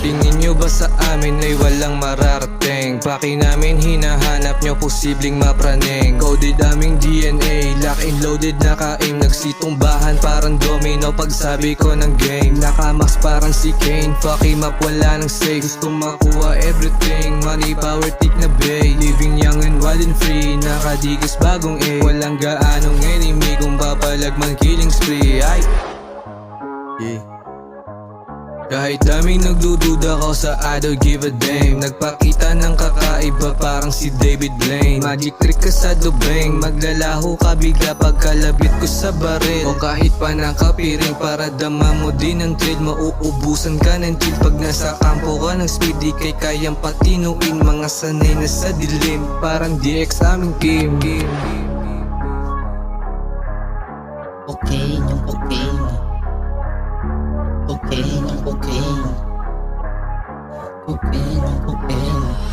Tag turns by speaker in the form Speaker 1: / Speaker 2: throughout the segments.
Speaker 1: Tingin nyo ba sa amin ay walang mararating? Paki namin hinahanap nyo, posibleng mapraning. Coded aming DNA, lock and loaded, naka-aim. Nagsitumbahan parang domino pagsabi ko ng game. Nakamax parang si Kane, fuck him up, wala nang safe. Gusto makuha everything, money, power, tick na bay. Living young and wild and free, nakadigas bagong A. Walang gaanong enemy kung papalag man killing spree. Ay, yeah. Kahit daming nagdududa ko sa I don't give a damn. Nagpakita ng kakaiba parang si David Blaine. Magic trick ka sa dubeng, maglalaho ka bigla pagkalabit ko sa baril. O kahit pa nakapiring para dama mo din ang thrill. Mauubusan ka ng chill pag nasa kampo ka ng speed. Di kay kayang patinuin, mga sanay na sa dilim. Parang DX aming game.
Speaker 2: Okay, yung okay. Cocaine, yung cocaine. Cocaine, yung cocaine.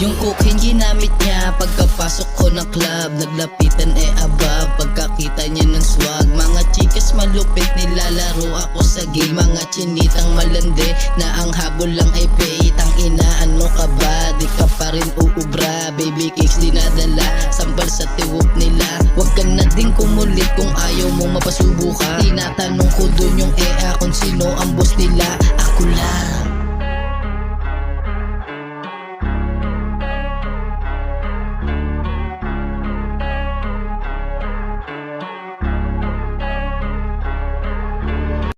Speaker 2: Yung cocaine ginamit niya pagkapasok ko ng club. Naglapitan above pagkakita niya ng swag. Mga chikas malupit, nilalaro ako sa game. Mga chinitang malandi na ang habol lang ay pay. Tangina, ano ka ba? Di ka pa rin uubra. Baby cakes dinadala, sambal sa tiwop nila. Huwag ka na din kumulit kung ayaw mong mapasubo ka. Tinatanong ko dun yung kung sino ang boss nila. Ako lang.